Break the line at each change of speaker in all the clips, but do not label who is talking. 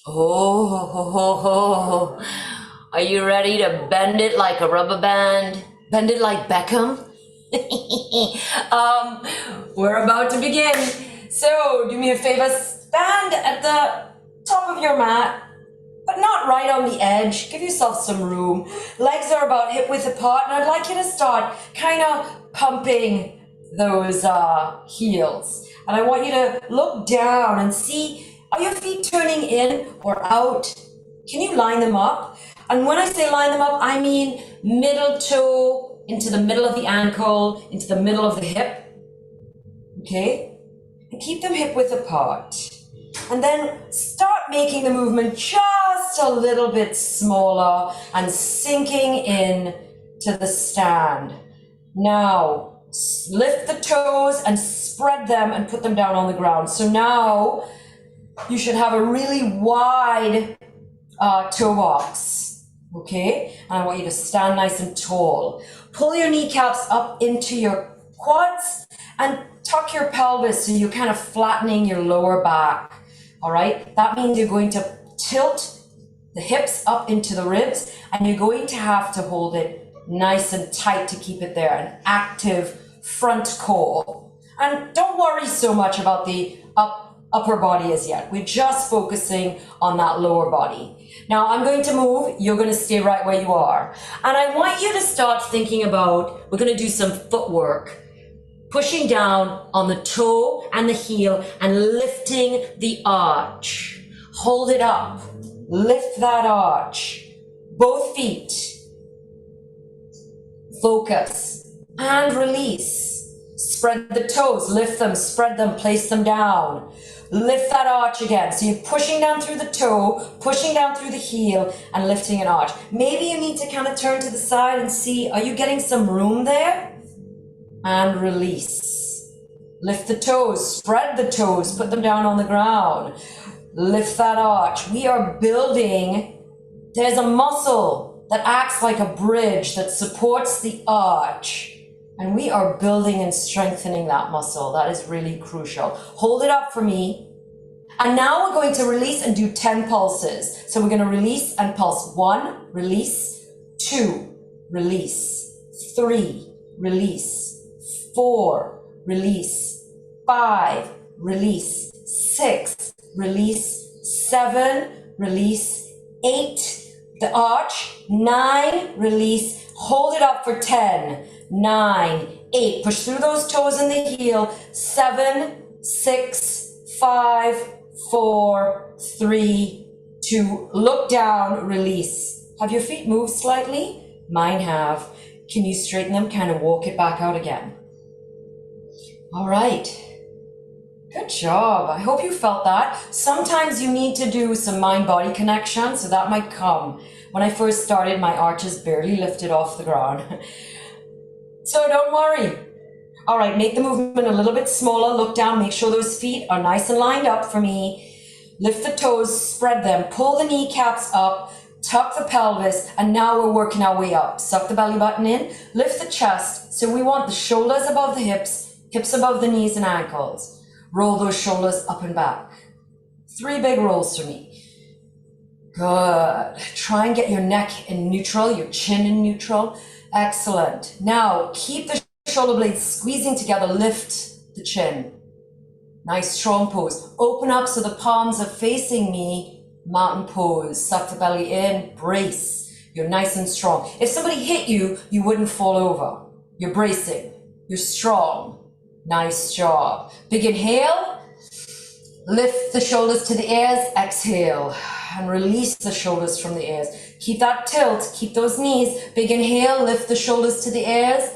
Oh, are you ready to bend it like a rubber band? Bend it like Beckham? um, we're about to begin. So do me a favor, stand at the top of your mat, but not right on the edge. Give yourself some room. Legs are about hip width apart, and I'd like you to start kind of pumping those heels. And I want you to look down and see, are your feet turning in or out? Can you line them up? And when I say line them up, I mean middle toe into the middle of the ankle, into the middle of the hip. Okay? And keep them hip width apart. And then start making the movement just a little bit smaller and sinking in to the stand. Now, lift the toes and spread them and put them down on the ground. So now you should have a really wide toe box, okay? And I want you to stand nice and tall. Pull your kneecaps up into your quads and tuck your pelvis so you're kind of flattening your lower back. All right, that means you're going to tilt the hips up into the ribs, and you're going to have to hold it nice and tight to keep it there, an active front core. And don't worry so much about the upper body as yet. We're just focusing on that lower body. Now I'm going to move, you're going to stay right where you are. And I want you to start thinking about, we're going to do some footwork. Pushing down on the toe and the heel and lifting the arch. Hold it up. Lift that arch. Both feet. Focus and release. Spread the toes. Lift them, spread them, place them down. Lift that arch again. So you're pushing down through the toe, pushing down through the heel, and lifting an arch. Maybe you need to kind of turn to the side and see, are you getting some room there? And release. Lift the toes, spread the toes, put them down on the ground. Lift that arch. We are building, there's a muscle that acts like a bridge that supports the arch. And we are building and strengthening that muscle. That is really crucial. Hold it up for me. And now we're going to release and do 10 pulses. So we're going to release and pulse. 1, release. 2, release. 3, release. 4, release. 5, release. 6, release. 7, release. 8, the arch. 9, release. Hold it up for 10. 9, 8, push through those toes in the heel. 7, 6, 5, 4, 3, 2, look down, release. Have your feet moved slightly? Mine have. Can you straighten them, kind of walk it back out again? All right, good job. I hope you felt that. Sometimes you need to do some mind-body connection, so that might come. When I first started, my arches barely lifted off the ground. So don't worry. All right, make the movement a little bit smaller. Look down, make sure those feet are nice and lined up for me. Lift the toes, spread them, pull the kneecaps up, tuck the pelvis, and now we're working our way up. Suck the belly button in, lift the chest. So we want the shoulders above the hips, hips above the knees and ankles. Roll those shoulders up and back. 3 big rolls for me. Good. Try and get your neck in neutral, your chin in neutral. Excellent. Now keep the shoulder blades squeezing together, lift the chin. Nice strong pose. Open up so the palms are facing me. Mountain pose. Suck the belly in, brace. You're nice and strong. If somebody hit you, you wouldn't fall over. You're bracing. You're strong. Nice job. Big inhale. Lift the shoulders to the ears. Exhale. And release the shoulders from the ears. Keep that tilt. Keep those knees. Big inhale. Lift the shoulders to the ears.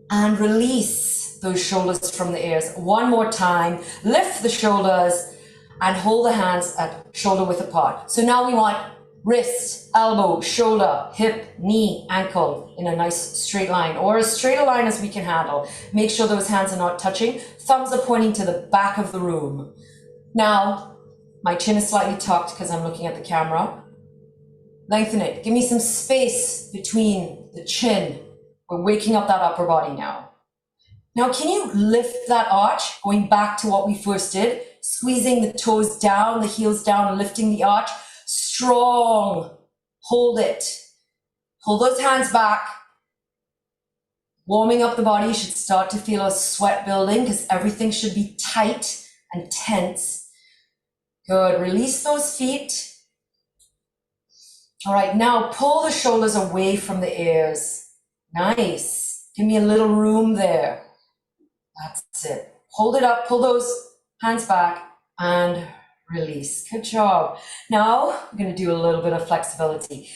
And release those shoulders from the ears. One more time. Lift the shoulders and hold the hands at shoulder width apart. So now we want wrist, elbow, shoulder, hip, knee, ankle in a nice straight line, or as straight a line as we can handle. Make sure those hands are not touching. Thumbs are pointing to the back of the room. Now, my chin is slightly tucked because I'm looking at the camera. Lengthen it. Give me some space between the chin. We're waking up that upper body now. Now, can you lift that arch, going back to what we first did? squeezing the toes down, the heels down, and lifting the arch. Strong. Hold it. Pull those hands back. Warming up the body. You should start to feel a sweat building because everything should be tight and tense. Good. Release those feet. All right, now pull the shoulders away from the ears. Nice. Give me a little room there. That's it. Hold it up, pull those hands back and release. Good job. Now we're going to do a little bit of flexibility.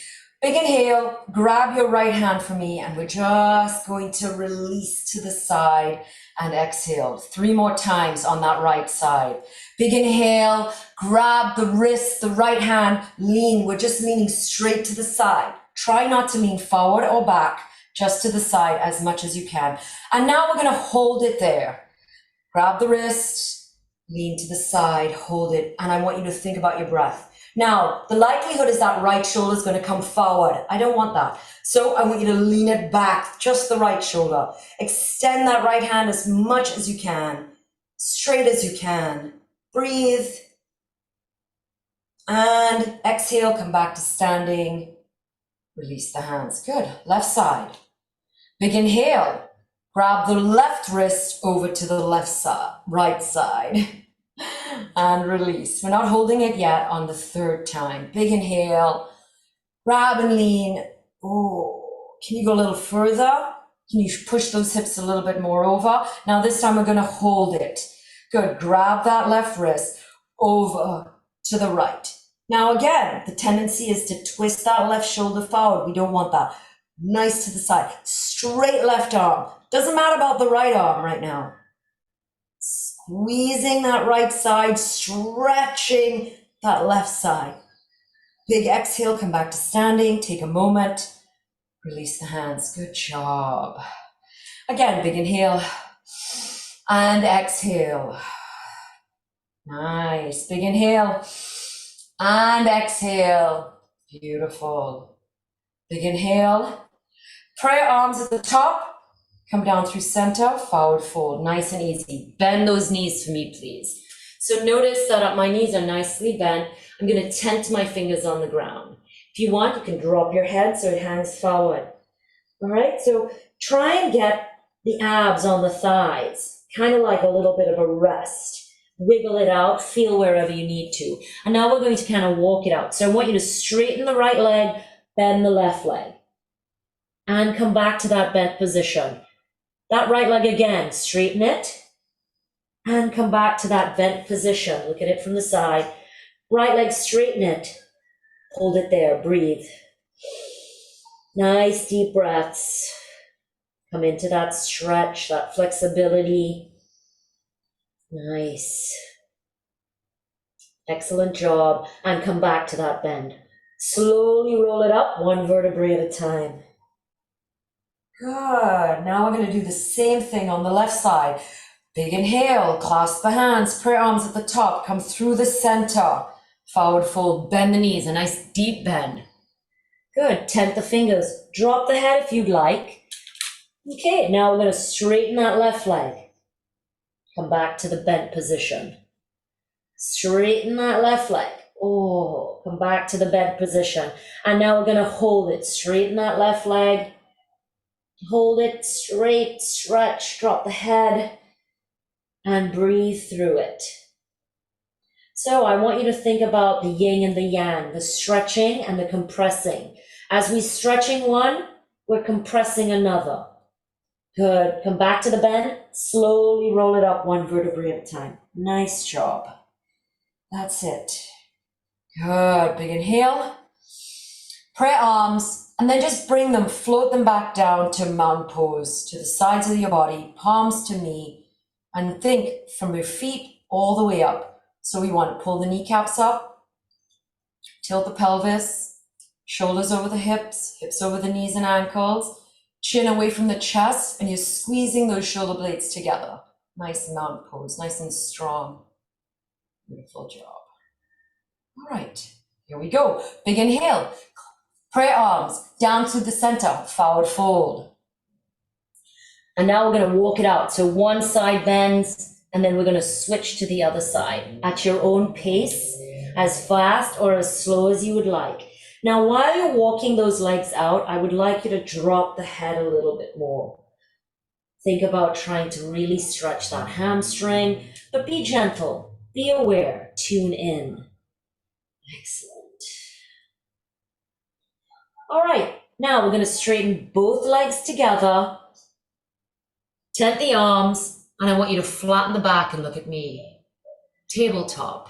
Big inhale, grab your right hand for me, and we're just going to release to the side and exhale. 3 more times on that right side. Big inhale, grab the wrist, the right hand, lean. We're just leaning straight to the side. Try not to lean forward or back, just to the side as much as you can. And now we're going to hold it there. Grab the wrist, lean to the side, hold it, and I want you to think about your breath. Now, the likelihood is that right shoulder is going to come forward. I don't want that. So I want you to lean it back, just the right shoulder. Extend that right hand as much as you can, straight as you can. Breathe. And exhale, come back to standing. Release the hands. Good. Left side. Big inhale. Grab the left wrist over to the left side, right side. And release. We're not holding it yet on the 3rd time. Big inhale. Grab and lean. Oh, can you go a little further? Can you push those hips a little bit more over? Now this time we're going to hold it. Good. Grab that left wrist over to the right. Now again, the tendency is to twist that left shoulder forward. We don't want that. Nice to the side. Straight left arm. Doesn't matter about the right arm right now. Squeezing that right side, stretching that left side. Big exhale, come back to standing. Take a moment. Release the hands. Good job. Again, big inhale and exhale. Nice. Big inhale and exhale. Beautiful. Big inhale. Prayer arms at the top. Come down through center, forward fold. Nice and easy. Bend those knees for me, please. So notice that my knees are nicely bent. I'm going to tent my fingers on the ground. If you want, you can drop your head so it hangs forward. All right, so try and get the abs on the thighs, kind of like a little bit of a rest. Wiggle it out, feel wherever you need to. And now we're going to kind of walk it out. So I want you to straighten the right leg, bend the left leg, and come back to that bent position. That right leg again, straighten it, and come back to that bent position. Look at it from the side. Right leg, straighten it. Hold it there, breathe. Nice deep breaths. Come into that stretch, that flexibility. Nice. Excellent job. And come back to that bend. Slowly roll it up, 1 vertebrae at a time. Good. Now we're going to do the same thing on the left side. Big inhale, clasp the hands, prayer arms at the top, come through the center. Forward fold, bend the knees, a nice deep bend. Good. Tent the fingers. Drop the head if you'd like. Okay, now we're going to straighten that left leg. Come back to the bent position. Straighten that left leg. Oh, come back to the bent position. And now we're going to hold it. Straighten that left leg. Hold it straight, stretch, drop the head, and breathe through it. So I want you to think about the yin and the yang, the stretching and the compressing. As we're stretching one, we're compressing another. Good. Come back to the bend. Slowly roll it up 1 vertebrae at a time. Nice job. That's it. Good. Big inhale. Prayer arms. And then just bring them, float them back down to mountain pose, to the sides of your body, palms to knee, and think from your feet all the way up. So we want to pull the kneecaps up, tilt the pelvis, shoulders over the hips, hips over the knees and ankles, chin away from the chest, and you're squeezing those shoulder blades together. Nice mountain pose, nice and strong. Beautiful job. All right, here we go. Big inhale. Prayer arms down through the center, forward fold. And now we're going to walk it out. So one side bends, And then we're going to switch to the other side at your own pace, as fast or as slow as you would like. Now, while you're walking those legs out, I would like you to drop the head a little bit more. Think about trying to really stretch that hamstring, but be gentle, be aware, tune in. Excellent. All right, now we're going to straighten both legs together, tent the arms, and I want you to flatten the back and look at me. Tabletop.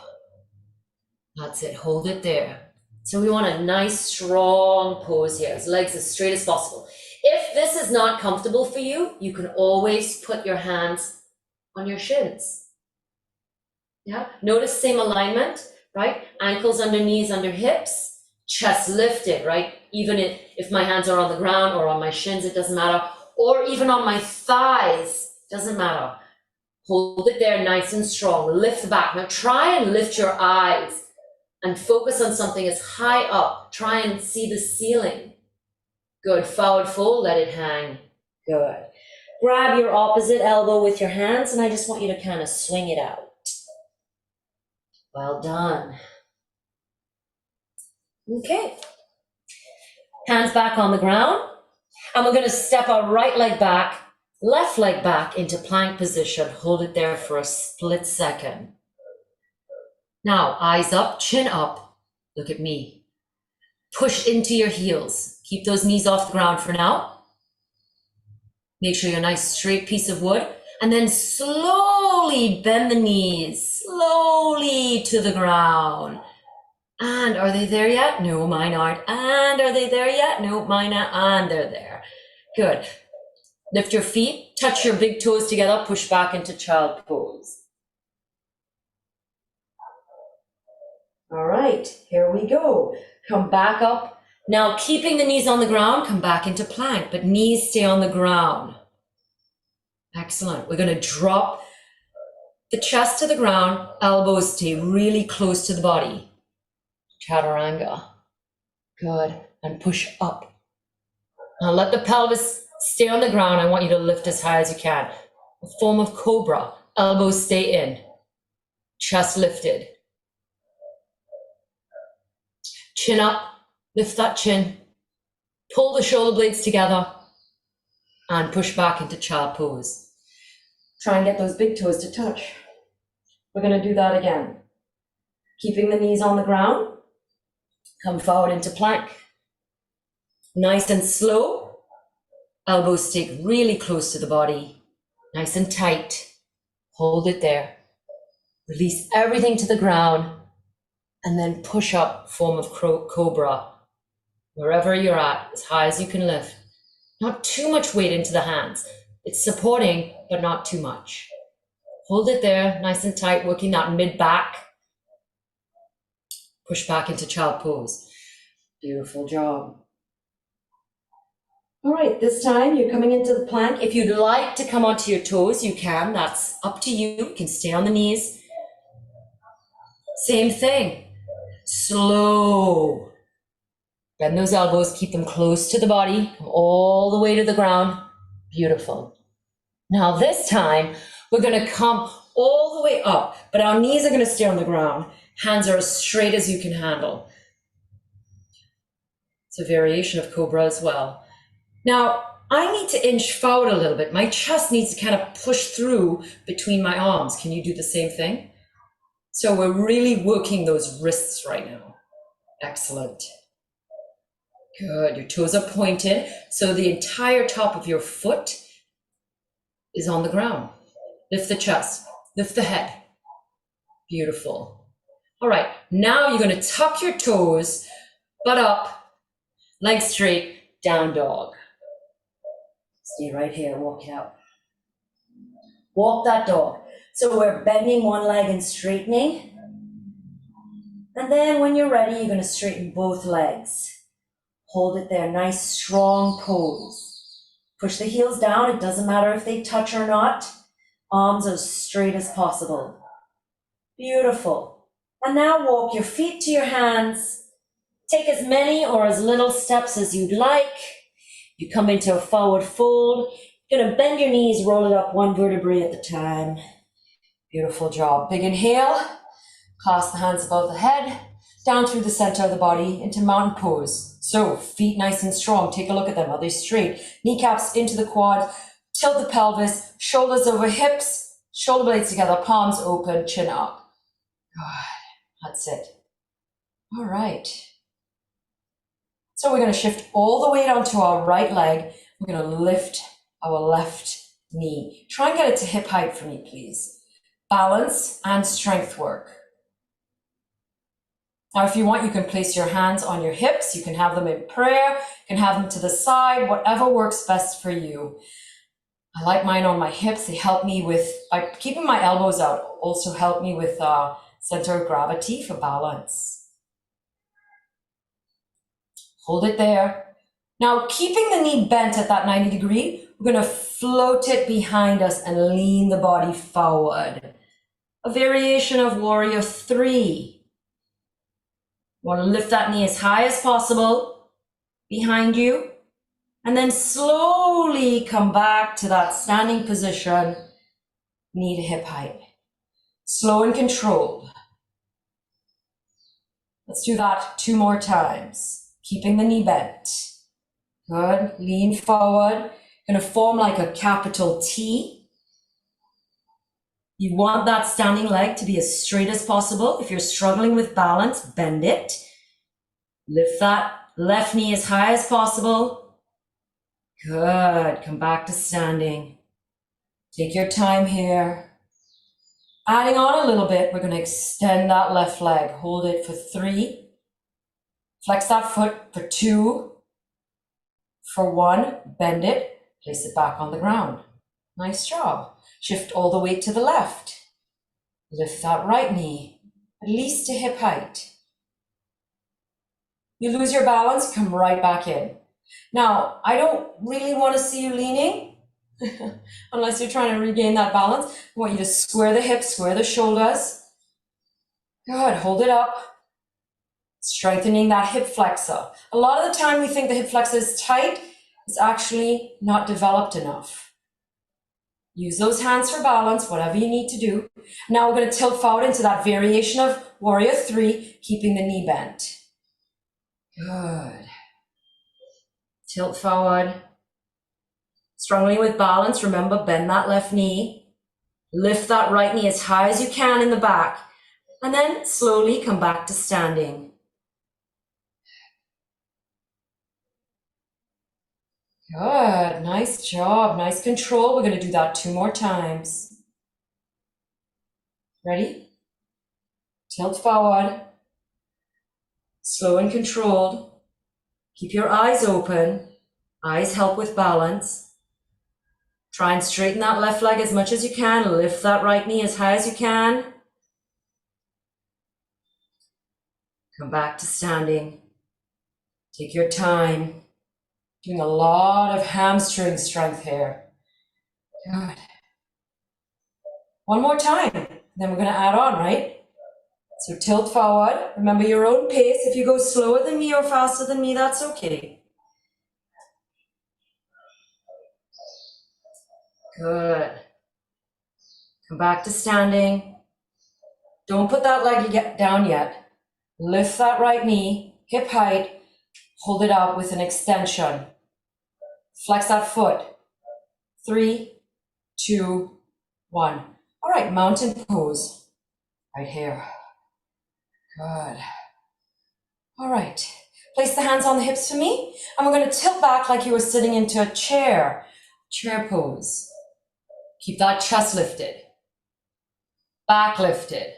That's it, hold it there. So we want a nice strong pose here, legs as straight as possible. If this is not comfortable for you, you can always put your hands on your shins. Yeah, notice same alignment, right? Ankles under knees, under hips, chest lifted, right? Even if my hands are on the ground or on my shins, it doesn't matter. Or even on my thighs, doesn't matter. Hold it there nice and strong, lift the back. Now try and lift your eyes and focus on something as high up. Try and see the ceiling. Good, forward fold, let it hang. Good. Grab your opposite elbow with your hands and I just want you to kind of swing it out. Well done. Okay. Hands back on the ground. And we're going to step our right leg back, left leg back into plank position. Hold it there for a split second. Now, eyes up, chin up. Look at me. Push into your heels. Keep those knees off the ground for now. Make sure you're a nice straight piece of wood. And then slowly bend the knees, slowly to the ground. And are they there yet? No, mine aren't. And are they there yet? No, mine aren't. And they're there. Good. Lift your feet, touch your big toes together, push back into child pose. All right, here we go. Come back up. Now, keeping the knees on the ground, come back into plank, but knees stay on the ground. Excellent. We're going to drop the chest to the ground, elbows stay really close to the body. Chaturanga. Good. And push up. Now let the pelvis stay on the ground. I want you to lift as high as you can. A form of cobra. Elbows stay in. Chest lifted. Chin up. Lift that chin. Pull the shoulder blades together. And push back into child pose. Try and get those big toes to touch. We're going to do that again. Keeping the knees on the ground. Come forward into plank. Nice and slow. Elbows stick really close to the body. Nice and tight. Hold it there. Release everything to the ground. And then push up, form of cobra. Wherever you're at, as high as you can lift. Not too much weight into the hands. It's supporting, but not too much. Hold it there, nice and tight, working that mid-back. Push back into child pose. Beautiful job. All right, this time you're coming into the plank. If you'd like to come onto your toes, you can. That's up to you. You can stay on the knees. Same thing. Slow. Bend those elbows, keep them close to the body, come all the way to the ground. Beautiful. Now this time, we're going to come all the way up, but our knees are going to stay on the ground. Hands are as straight as you can handle. It's a variation of cobra as well. Now, I need to inch forward a little bit. My chest needs to kind of push through between my arms. Can you do the same thing? So we're really working those wrists right now. Excellent. Good. Your toes are pointed, so the entire top of your foot is on the ground. Lift the chest. Lift the head. Beautiful. All right. Now you're going to tuck your toes, butt up, legs straight, down dog. Stay right here. Walk it out. Walk that dog. So we're bending one leg and straightening. And then when you're ready, you're going to straighten both legs. Hold it there, nice strong pose. Push the heels down, it doesn't matter if they touch or not. Arms as straight as possible. Beautiful. And now walk your feet to your hands. Take as many or as little steps as you'd like. You come into a forward fold. You're gonna bend your knees, roll it up one vertebrae at a time. Beautiful job. Big inhale. Clasp the hands above the head, down through the center of the body into mountain pose. So feet nice and strong. Take a look at them. Are they straight? Kneecaps into the quad. Tilt the pelvis. Shoulders over hips. Shoulder blades together. Palms open. Chin up. Good. That's it. All right. So we're going to shift all the weight onto our right leg. We're going to lift our left knee. Try and get it to hip height for me, please. Balance and strength work. Now, if you want, you can place your hands on your hips. You can have them in prayer. You can have them to the side, whatever works best for you. I like mine on my hips. They help me with, by keeping my elbows out, also help me with center of gravity for balance. Hold it there. Now, keeping the knee bent at that 90 degree, we're going to float it behind us and lean the body forward. A variation of warrior 3. You want to lift that knee as high as possible behind you, and then slowly come back to that standing position, knee to hip height. Slow and controlled. Let's do that 2 more times, keeping the knee bent. Good. Lean forward. Going to form like a capital T. You want that standing leg to be as straight as possible. If you're struggling with balance, bend it. Lift that left knee as high as possible. Good. Come back to standing. Take your time here. Adding on a little bit, we're going to extend that left leg. Hold it for 3. Flex that foot for 2. For 1, bend it. Place it back on the ground. Nice job. Shift all the weight to the left. Lift that right knee, at least to hip height. You lose your balance, come right back in. Now, I don't really want to see you leaning, unless you're trying to regain that balance. I want you to square the hips, square the shoulders. Good, hold it up. Strengthening that hip flexor. A lot of the time we think the hip flexor is tight. It's actually not developed enough. Use those hands for balance, whatever you need to do. Now we're going to tilt forward into that variation of warrior 3, keeping the knee bent. Good. Tilt forward. Struggling with balance, remember, bend that left knee. Lift that right knee as high as you can in the back. And then slowly come back to standing. Good. Nice job. Nice control. We're going to do that 2 more times. Ready? Tilt forward. Slow and controlled. Keep your eyes open. Eyes help with balance. Try and straighten that left leg as much as you can. Lift that right knee as high as you can. Come back to standing. Take your time. Doing a lot of hamstring strength here. Good. 1 more time. Then we're going to add on, right? So tilt forward. Remember your own pace. If you go slower than me or faster than me, that's okay. Good. Come back to standing. Don't put that leg down yet. Lift that right knee, hip height. Hold it out with an extension. Flex that foot. 3, 2, 1. All right, mountain pose. Right here. Good. All right. Place the hands on the hips for me. And we're going to tilt back like you were sitting into a chair. Chair pose. Keep that chest lifted. Back lifted.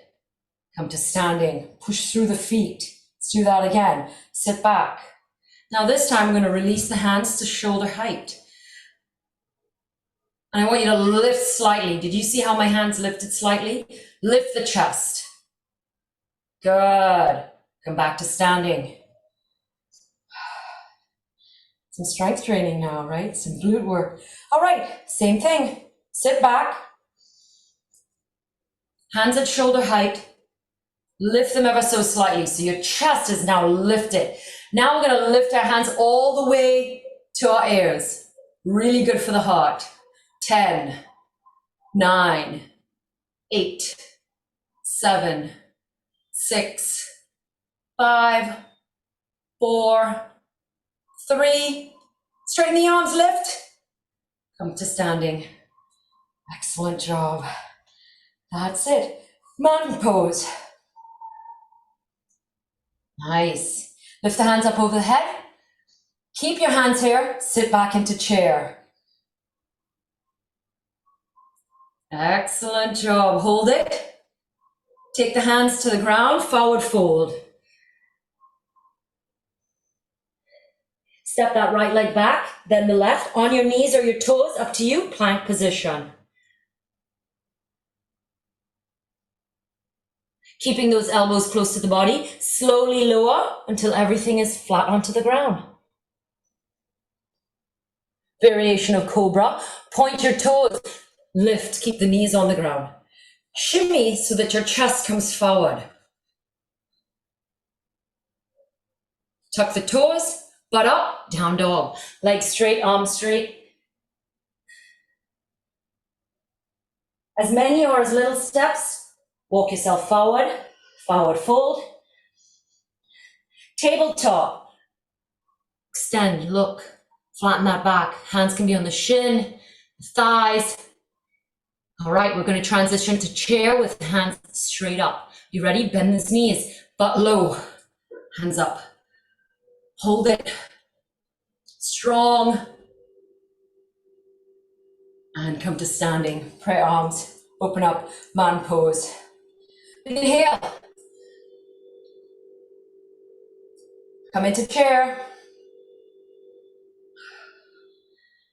Come to standing. Push through the feet. Let's do that again. Sit back. Now this time I'm going to release the hands to shoulder height. And I want you to lift slightly. Did you see how my hands lifted slightly? Lift the chest. Good. Come back to standing. Some strength training now, right? Some glute work. All right, same thing. Sit back. Hands at shoulder height. Lift them ever so slightly. So your chest is now lifted. Now we're going to lift our hands all the way to our ears. Really good for the heart. 10, 9, 8, 7, 6, 5, 4, 3. Straighten the arms, lift. Come to standing. Excellent job. That's it. Mountain pose. Nice. Lift the hands up over the head. Keep your hands here. Sit back into chair. Excellent job. Hold it. Take the hands to the ground. Forward fold. Step that right leg back, then the left. On your knees or your toes, up to you. Plank position. Keeping those elbows close to the body. Slowly lower until everything is flat onto the ground. Variation of cobra. Point your toes. Lift. Keep the knees on the ground. Shimmy so that your chest comes forward. Tuck the toes. Butt up. Down dog. Legs straight. Arms straight. As many or as little steps. Walk yourself forward. Forward fold. Tabletop. Extend. Look. Flatten that back. Hands can be on the shin, the thighs. All right, we're going to transition to chair with hands straight up. You ready? Bend those knees, butt low. Hands up. Hold it. Strong. And come to standing. Pray arms. Open up. Man pose. Inhale. Come into chair.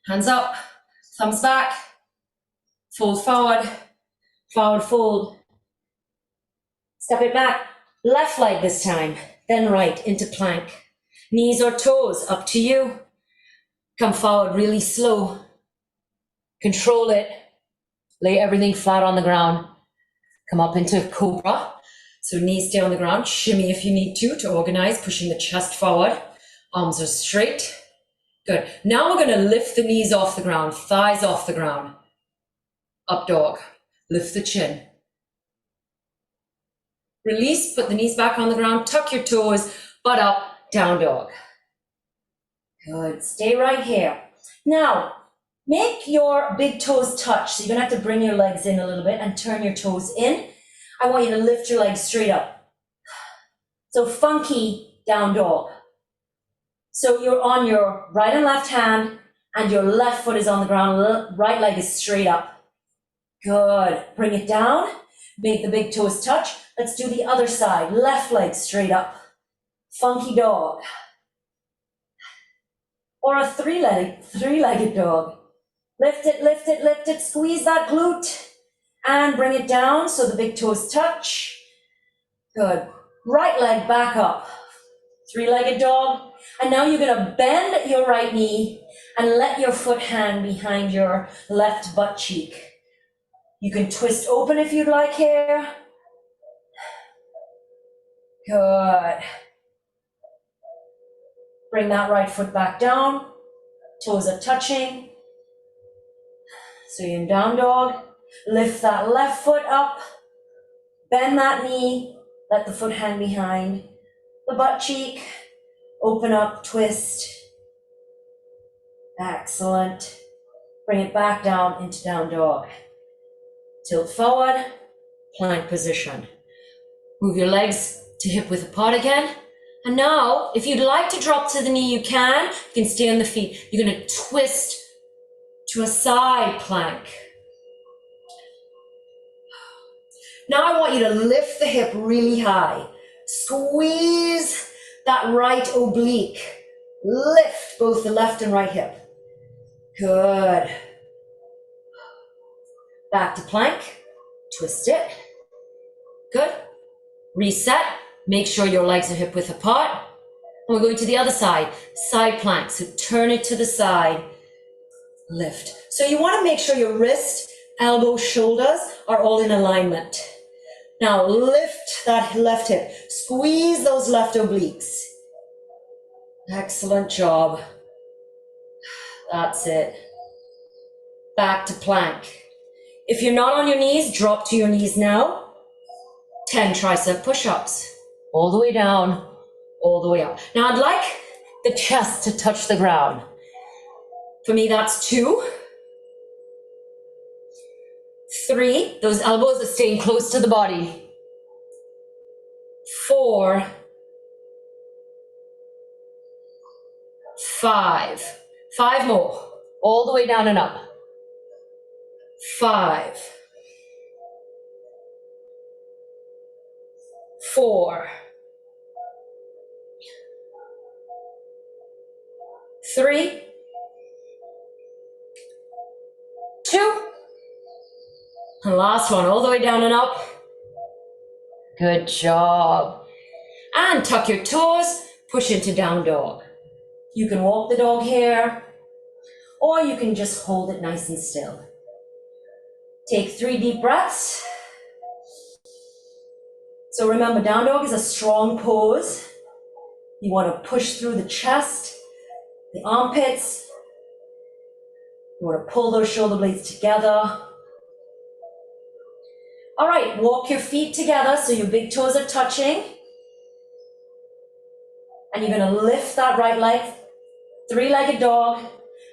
Hands up. Thumbs back. Fold forward. Forward fold. Step it back. Left leg this time. Then right into plank. Knees or toes, up to you. Come forward really slow. Control it. Lay everything flat on the ground. Come up into cobra. So knees stay on the ground. Shimmy if you need to organize, pushing the chest forward. Arms are straight. Good. Now we're going to lift the knees off the ground, thighs off the ground. Up dog. Lift the chin. Release, put the knees back on the ground, tuck your toes, butt up, down dog. Good. Stay right here. Now, make your big toes touch. So you're going to have to bring your legs in a little bit and turn your toes in. I want you to lift your legs straight up. So funky down dog. So you're on your right and left hand and your left foot is on the ground. Right leg is straight up. Good. Bring it down. Make the big toes touch. Let's do the other side. Left leg straight up. Funky dog. Or a three-legged dog. Lift it, lift it, lift it. Squeeze that glute. And bring it down so the big toes touch. Good. Right leg back up. Three-legged dog. And now you're going to bend your right knee and let your foot hang behind your left butt cheek. You can twist open if you'd like here. Good. Bring that right foot back down. Toes are touching. So you're in down dog. Lift that left foot up. Bend that knee. Let the foot hang behind the butt cheek. Open up, twist. Excellent. Bring it back down into down dog. Tilt forward, plank position. Move your legs to hip width apart again. And now, if you'd like to drop to the knee, you can. You can stay on the feet. You're going to twist to a side plank. Now I want you to lift the hip really high. Squeeze that right oblique. Lift both the left and right hip. Good. Back to plank. Twist it. Good. Reset. Make sure your legs are hip width apart. And we're going to the other side. Side plank. So turn it to the side. Lift. So you want to make sure your wrist, elbow, shoulders are all in alignment. Now lift that left hip. Squeeze those left obliques. Excellent job. That's it. Back to plank. If you're not on your knees, drop to your knees now. 10 tricep push-ups. All the way down, all the way up. Now I'd like the chest to touch the ground. For me, that's 2. 3, those elbows are staying close to the body. 4, 5. 5 more, all the way down and up. 5, 4, 3, 2, and last one, all the way down and up. Good job. And tuck your toes, push into down dog. You can walk the dog here, or you can just hold it nice and still. Take 3 deep breaths. So remember, down dog is a strong pose. You want to push through the chest, the armpits. You want to pull those shoulder blades together. All right, walk your feet together so your big toes are touching. And you're going to lift that right leg, 3-legged dog.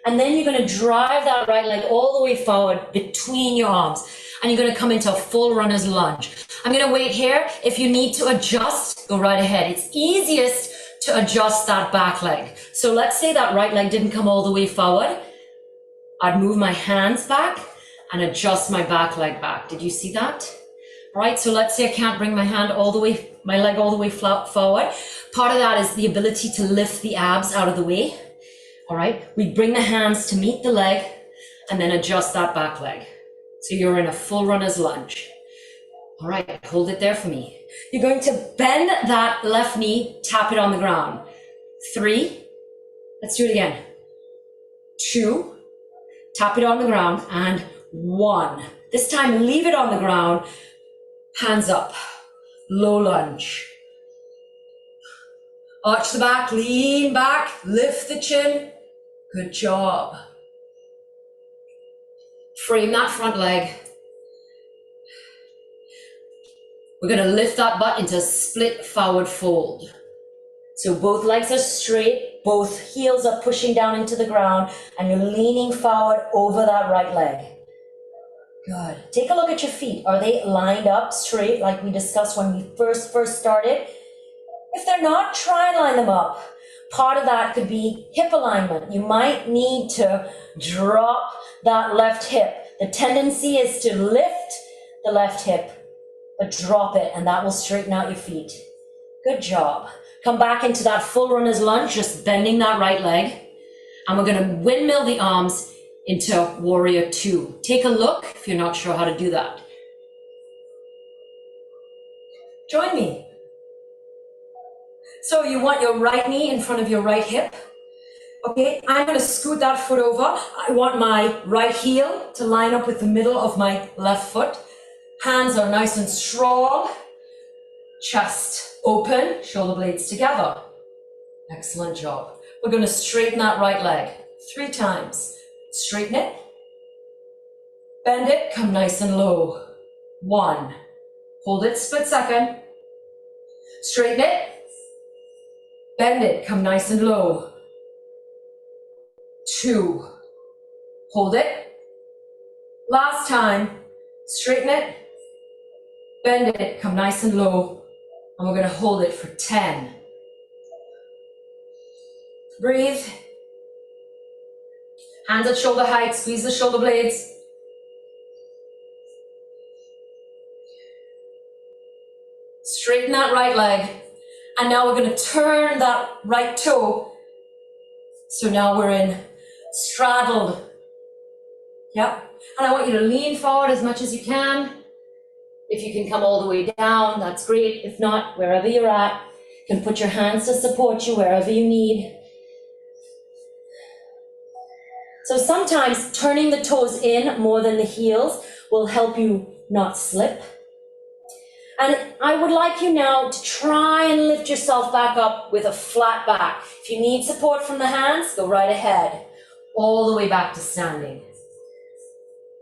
And then you're going to drive that right leg all the way forward between your arms. And you're going to come into a full runner's lunge. I'm going to wait here. If you need to adjust, go right ahead. It's easiest to adjust that back leg. So let's say that right leg didn't come all the way forward. I'd move my hands back and adjust my back leg back. Did you see that? All right, so let's say I can't bring my leg all the way forward. Part of that is the ability to lift the abs out of the way. All right, we bring the hands to meet the leg and then adjust that back leg. So you're in a full runner's lunge. All right, hold it there for me. You're going to bend that left knee, tap it on the ground. 3, let's do it again. 2, tap it on the ground, and 1. This time, leave it on the ground, hands up, low lunge. Arch the back, lean back, lift the chin. Good job. Frame that front leg. We're going to lift that butt into a split forward fold. So both legs are straight, both heels are pushing down into the ground, and you're leaning forward over that right leg. Good. Take a look at your feet. Are they lined up straight like we discussed when we first started? If they're not, try and line them up. Part of that could be hip alignment. You might need to drop that left hip. The tendency is to lift the left hip, but drop it, and that will straighten out your feet. Good job. Come back into that full runner's lunge, just bending that right leg. And we're going to windmill the arms into warrior 2. Take a look if you're not sure how to do that. Join me. So you want your right knee in front of your right hip. Okay, I'm going to scoot that foot over. I want my right heel to line up with the middle of my left foot. Hands are nice and strong. Chest open, shoulder blades together. Excellent job. We're going to straighten that right leg 3 times. Straighten it. Bend it, come nice and low. 1. Hold it, split second. Straighten it. Bend it, come nice and low. 2. Hold it. Last time. Straighten it. Bend it, come nice and low. And we're going to hold it for 10. Breathe. Hands at shoulder height, squeeze the shoulder blades. Straighten that right leg. And now we're going to turn that right toe. So now we're in straddled. Yep. And I want you to lean forward as much as you can. If you can come all the way down, that's great. If not, wherever you're at, you can put your hands to support you wherever you need. So sometimes turning the toes in more than the heels will help you not slip. And I would like you now to try and lift yourself back up with a flat back. If you need support from the hands, go right ahead, all the way back to standing.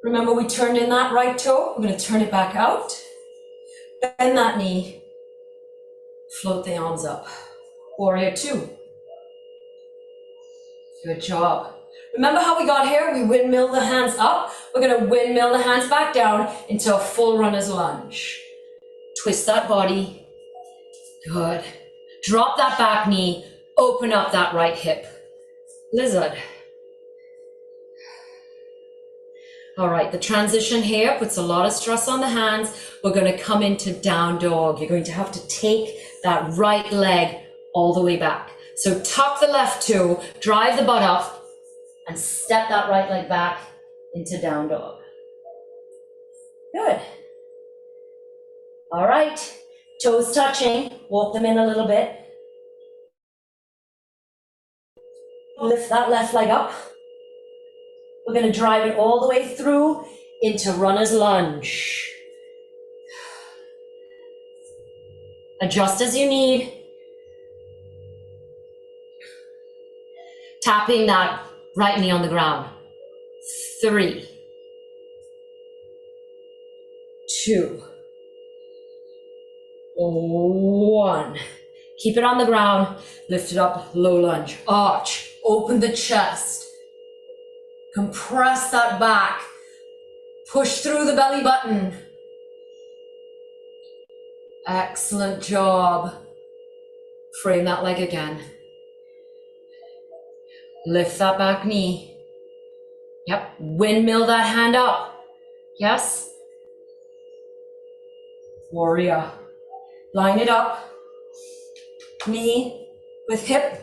Remember, we turned in that right toe. We're going to turn it back out. Bend that knee. Float the arms up. Warrior two. Good job. Remember how we got here? We windmill the hands up. We're going to windmill the hands back down into a full runner's lunge. Twist that body. Good. Drop that back knee. Open up that right hip. Lizard. All right, the transition here puts a lot of stress on the hands. We're going to come into down dog. You're going to have to take that right leg all the way back. So tuck the left toe, drive the butt up, and step that right leg back into down dog. Good. All right, toes touching. Walk them in a little bit. Lift that left leg up. We're going to drive it all the way through into runner's lunge. Adjust as you need. Tapping that right knee on the ground. 3, 2, 1. Keep it on the ground. Lift it up, low lunge. Arch. Open the chest. Compress that back. Push through the belly button. Excellent job. Frame that leg again. Lift that back knee. Yep. Windmill that hand up. Yes. Warrior. Line it up. Knee with hip.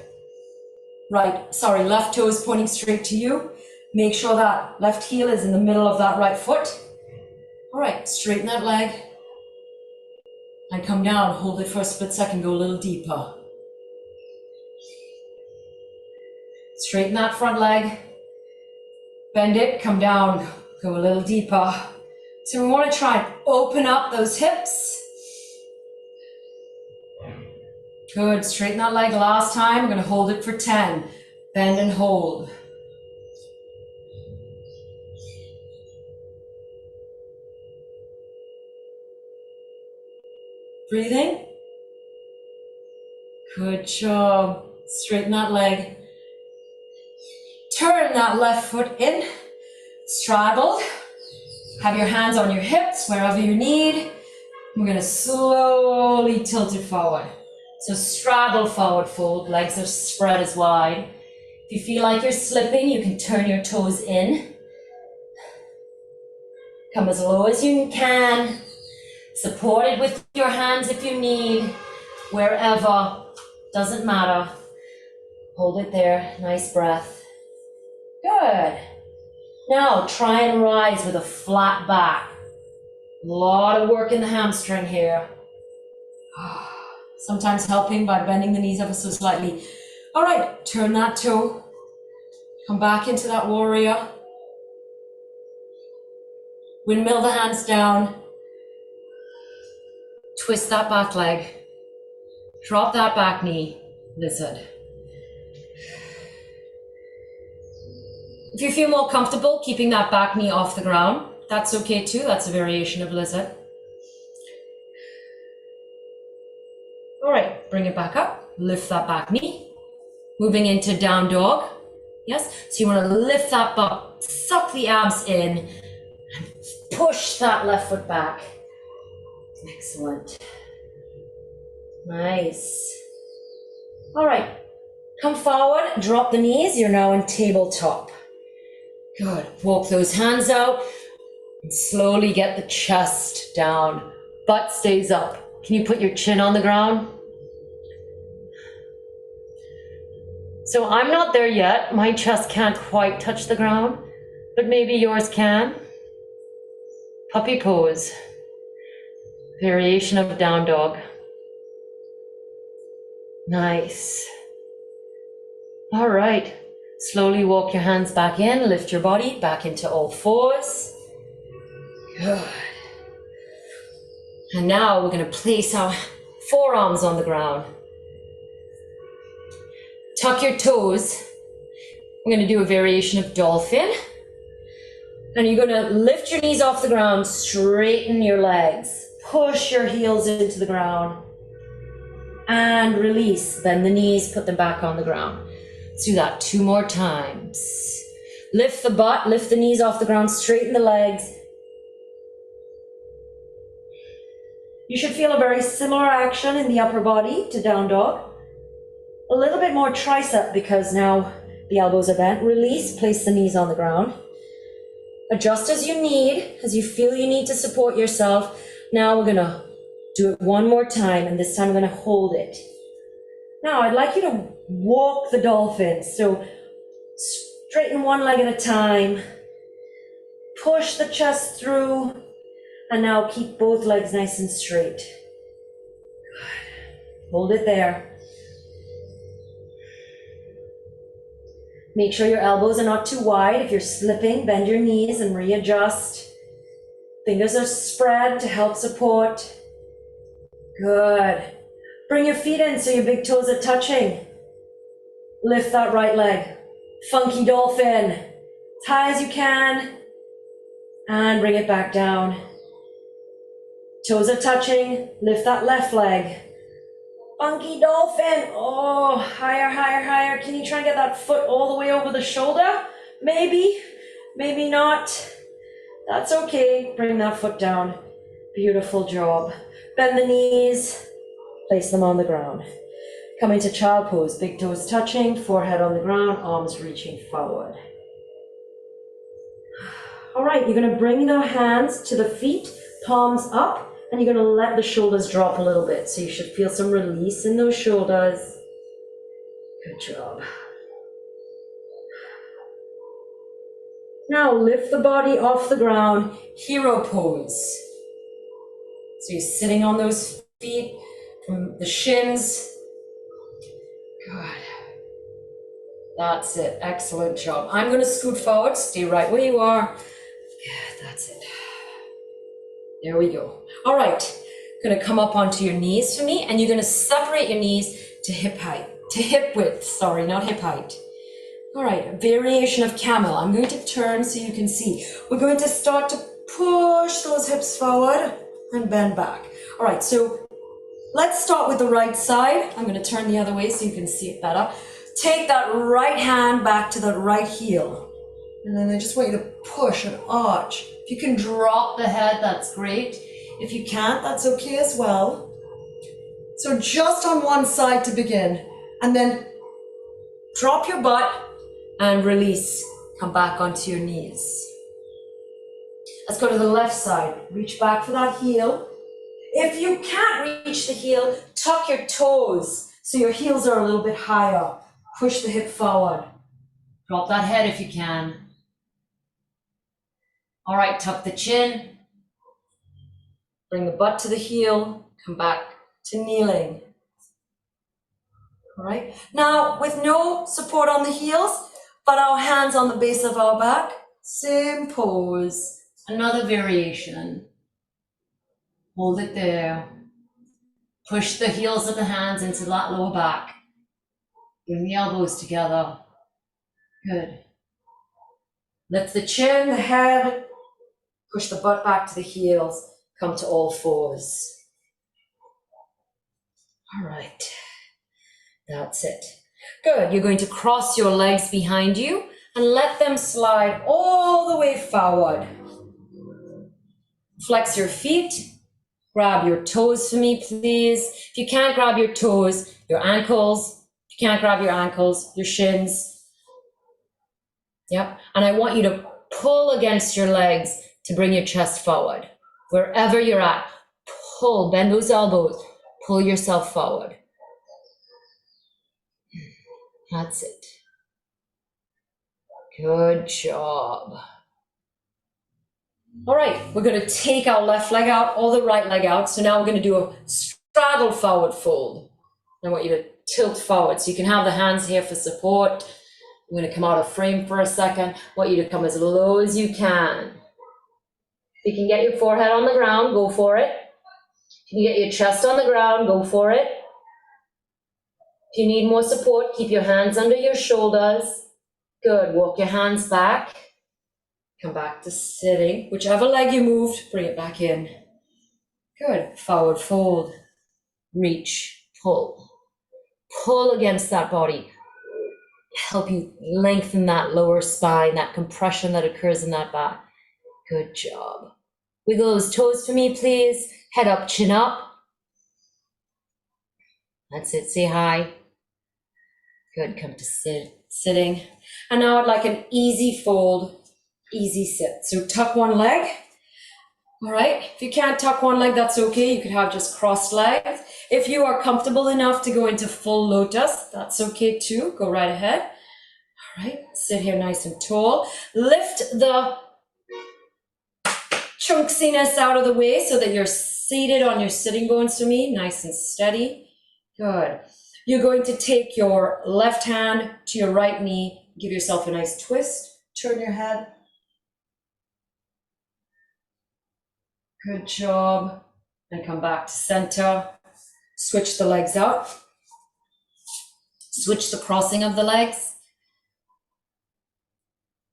Right, sorry, left toe is pointing straight to you. Make sure that left heel is in the middle of that right foot. All right, straighten that leg. And come down, hold it for a split second, go a little deeper. Straighten that front leg. Bend it, come down, go a little deeper. So we want to try and open up those hips. Good, straighten that leg last time. We're going to hold it for 10. Bend and hold. Breathing. Good job. Straighten that leg. Turn that left foot in. Straddle. Have your hands on your hips wherever you need. We're going to slowly tilt it forward. So straddle forward fold, legs are spread as wide. If you feel like you're slipping, you can turn your toes in. Come as low as you can. Support it with your hands if you need, wherever, doesn't matter. Hold it there, nice breath. Good. Now try and rise with a flat back. A lot of work in the hamstring here. Sometimes helping by bending the knees ever so slightly. All right, turn that toe. Come back into that warrior. Windmill the hands down. Twist that back leg. Drop that back knee. Lizard. If you feel more comfortable keeping that back knee off the ground, that's okay too. That's a variation of lizard. All right, bring it back up. Lift that back knee. Moving into down dog. Yes, so you want to lift that butt, suck the abs in, and push that left foot back. Excellent. Nice. All right, come forward, drop the knees. You're now in tabletop. Good. Walk those hands out and slowly get the chest down. Butt stays up. Can you put your chin on the ground? So I'm not there yet. My chest can't quite touch the ground, but maybe yours can. Puppy pose. Variation of down dog. Nice. All right. Slowly walk your hands back in, lift your body back into all fours. Good. And now we're going to place our forearms on the ground. Tuck your toes. We're going to do a variation of dolphin. And you're gonna lift your knees off the ground, straighten your legs, push your heels into the ground, and release. Bend the knees, put them back on the ground. Let's do that 2 more times. Lift the butt, lift the knees off the ground, straighten the legs. You should feel a very similar action in the upper body to down dog. A little bit more tricep because now the elbows are bent. Release, place the knees on the ground. Adjust as you need, as you feel you need to support yourself. Now we're gonna do it 1 more time, and this time I'm gonna hold it. Now I'd like you to walk the dolphin. So straighten one leg at a time. Push the chest through, and now keep both legs nice and straight. Good. Hold it there. Make sure your elbows are not too wide. If you're slipping, bend your knees and readjust. Fingers are spread to help support. Good. Bring your feet in so your big toes are touching. Lift that right leg. Funky dolphin. As high as you can. And bring it back down. Toes are touching. Lift that left leg. Funky dolphin. Oh, higher, higher, higher. Can you try and get that foot all the way over the shoulder? Maybe, maybe not. That's okay. Bring that foot down. Beautiful job. Bend the knees. Place them on the ground. Come into child pose. Big toes touching, forehead on the ground, arms reaching forward. All right, you're going to bring the hands to the feet, palms up. And you're going to let the shoulders drop a little bit. So you should feel some release in those shoulders. Good job. Now lift the body off the ground, hero pose. So you're sitting on those feet from the shins. Good. That's it. Excellent job. I'm going to scoot forward. Stay right where you are. Yeah, that's it. There we go. All right, gonna come up onto your knees for me, and you're gonna separate your knees to hip height, to hip width, sorry, not hip height. All right, a variation of camel. I'm going to turn so you can see. We're going to start to push those hips forward and bend back. All right, so let's start with the right side. I'm gonna turn the other way so you can see it better. Take that right hand back to the right heel. And then I just want you to push and arch. If you can drop the head, that's great. If you can't, that's okay as well. So just on one side to begin. And then drop your butt and release. Come back onto your knees. Let's go to the left side. Reach back for that heel. If you can't reach the heel, tuck your toes so your heels are a little bit higher. Push the hip forward. Drop that head if you can. All right, tuck the chin. Bring the butt to the heel. Come back to kneeling. All right, now with no support on the heels, but our hands on the base of our back. Same pose. Another variation. Hold it there. Push the heels of the hands into that lower back. Bring the elbows together. Good. Lift the chin, the head. Push the butt back to the heels. Come to all fours. All right. That's it. Good. You're going to cross your legs behind you and let them slide all the way forward. Flex your feet. Grab your toes for me, please. If you can't grab your toes, your ankles. If you can't grab your ankles, your shins. Yep. And I want you to pull against your legs to bring your chest forward. Wherever you're at, pull, bend those elbows, pull yourself forward. That's it. Good job. All right, we're going to take our left leg out or the right leg out. So now we're going to do a straddle forward fold. I want you to tilt forward so you can have the hands here for support. I'm going to come out of frame for a second. I want you to come as low as you can. If you can get your forehead on the ground, go for it. If you can get your chest on the ground, go for it. If you need more support, keep your hands under your shoulders. Good, walk your hands back. Come back to sitting. Whichever leg you moved, bring it back in. Good. Forward fold. Reach. Pull. Pull against that body. Help you lengthen that lower spine, that compression that occurs in that back. Good job. Wiggle those toes for me, please. Head up, chin up. That's it. Say hi. Good. Come to sitting. And now I'd like an easy fold, easy sit. So tuck one leg. All right. If you can't tuck one leg, that's okay. You could have just crossed legs. If you are comfortable enough to go into full lotus, that's okay too. Go right ahead. All right. Sit here nice and tall. Lift the chunkiness out of the way so that you're seated on your sitting bones for me, nice and steady. Good. You're going to take your left hand to your right knee, give yourself a nice twist, turn your head. Good job. And come back to center. Switch the legs out. Switch the crossing of the legs.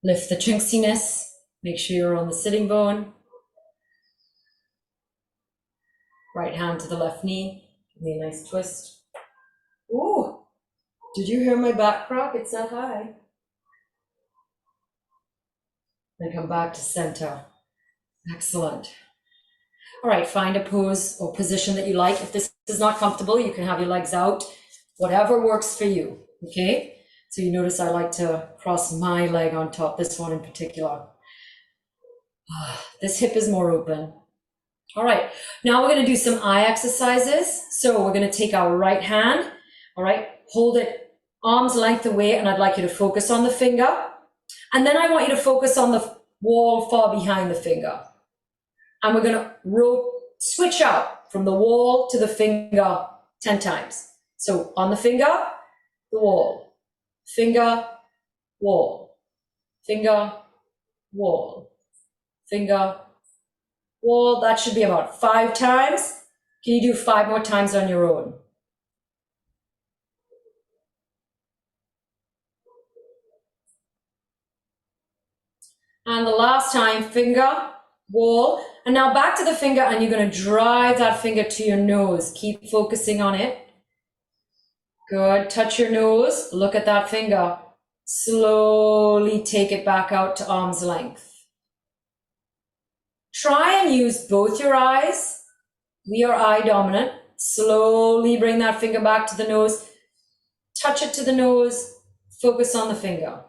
Lift the chunkiness. Make sure you're on the sitting bone. Right hand to the left knee. Give me a nice twist. Ooh, did you hear my back crack? It's that high. Then come back to center. Excellent. All right, find a pose or position that you like. If this is not comfortable, you can have your legs out. Whatever works for you, okay? So you notice I like to cross my leg on top, this one in particular. This hip is more open. All right, now we're gonna do some eye exercises. So we're gonna take our right hand, all right, hold it arm's length away, and I'd like you to focus on the finger. And then I want you to focus on the wall far behind the finger. And we're gonna switch out from the wall to the finger 10 times. So on the finger, the wall, finger, wall, finger, wall, finger, wall. That should be about 5 times. Can you do 5 more times on your own? And the last time, finger, wall. And now back to the finger, and you're going to drive that finger to your nose. Keep focusing on it. Good. Touch your nose. Look at that finger. Slowly take it back out to arm's length. Try and use both your eyes. We are eye dominant. Slowly bring that finger back to the nose. Touch it to the nose. Focus on the finger.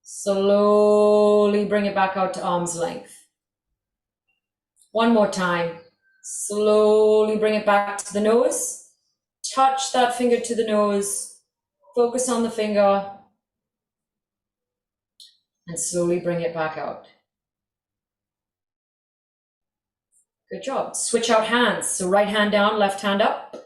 Slowly bring it back out to arm's length. One more time. Slowly bring it back to the nose. Touch that finger to the nose. Focus on the finger. And slowly bring it back out. Good job. Switch out hands. So right hand down, left hand up.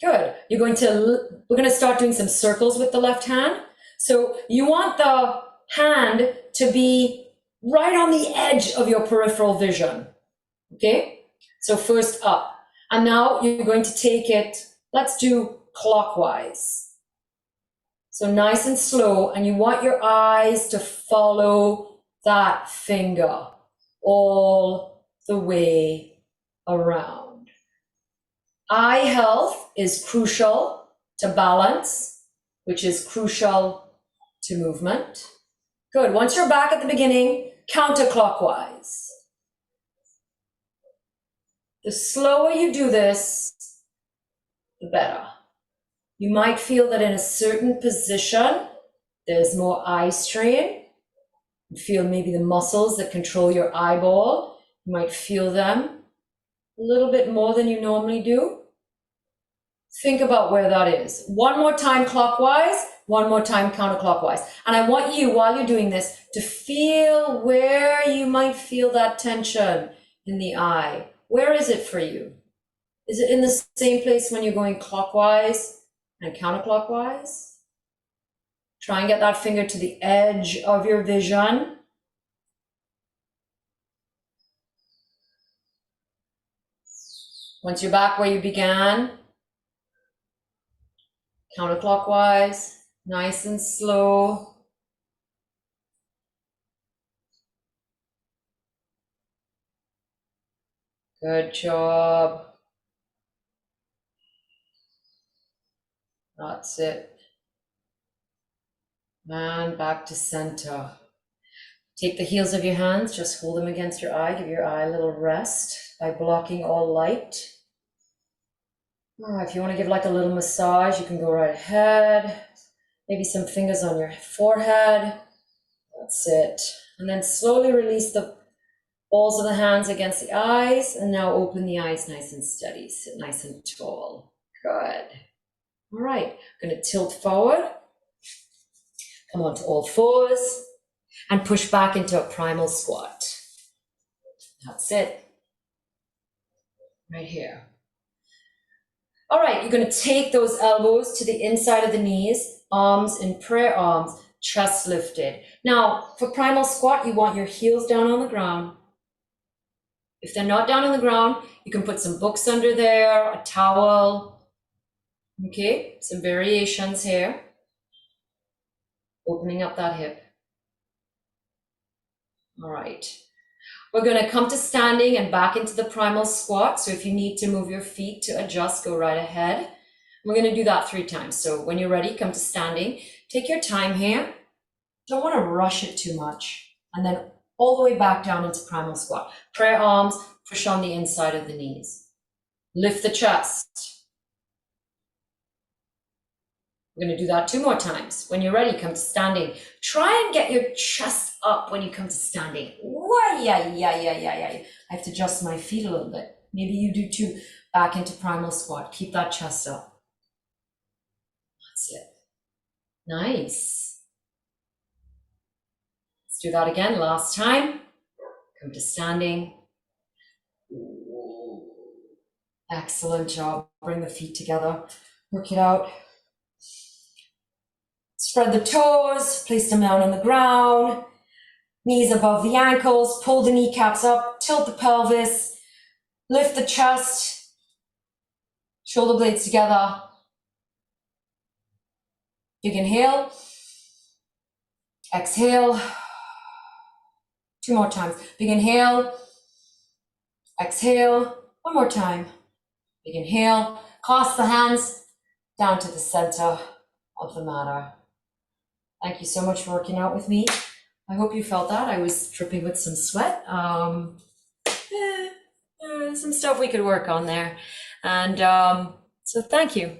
Good. We're going to start doing some circles with the left hand. So you want the hand to be right on the edge of your peripheral vision. Okay? So first up. And now you're going to take it, let's do clockwise. So nice and slow, and you want your eyes to follow that finger all the way around. Eye health is crucial to balance, which is crucial to movement. Good. Once you're back at the beginning, counterclockwise. The slower you do this, the better. You might feel that in a certain position, there's more eye strain. You feel maybe the muscles that control your eyeball, you might feel them a little bit more than you normally do. Think about where that is. One more time clockwise, one more time counterclockwise. And I want you, while you're doing this, to feel where you might feel that tension in the eye. Where is it for you? Is it in the same place when you're going clockwise and counterclockwise? Try and get that finger to the edge of your vision. Once you're back where you began, counterclockwise, nice and slow. Good job. That's it. And back to center. Take the heels of your hands, just hold them against your eye. Give your eye a little rest by blocking all light. If you want to give like a little massage, you can go right ahead. Maybe some fingers on your forehead. That's it. And then slowly release the balls of the hands against the eyes. And now open the eyes nice and steady. Sit nice and tall. Good. All right. I'm going to tilt forward. Come onto all fours. And push back into a primal squat. That's it. Right here. All right, you're going to take those elbows to the inside of the knees, arms in prayer arms, chest lifted. Now, for primal squat, you want your heels down on the ground. If they're not down on the ground, you can put some books under there, a towel. Okay, some variations here. Opening up that hip. All right. We're going to come to standing and back into the primal squat. So if you need to move your feet to adjust, go right ahead. We're going to do that 3 times. So when you're ready, come to standing. Take your time here. Don't want to rush it too much. And then all the way back down into primal squat. Prayer arms, push on the inside of the knees. Lift the chest. We're going to do that 2 more times. When you're ready, come to standing. Try and get your chest up when you come to standing. I have to adjust my feet a little bit. Maybe you do too. Back into primal squat. Keep that chest up. That's it. Nice. Let's do that again. Last time. Come to standing. Excellent job. Bring the feet together. Work it out. Spread the toes, place them down on the ground, knees above the ankles, pull the kneecaps up, tilt the pelvis, lift the chest, shoulder blades together. Big inhale, exhale, 2 more times. Big inhale, exhale, 1 more time. Big inhale, clasp the hands down to the center of the mat. Thank you so much for working out with me. I hope you felt that. I was dripping with some sweat. Some stuff we could work on there. And so thank you.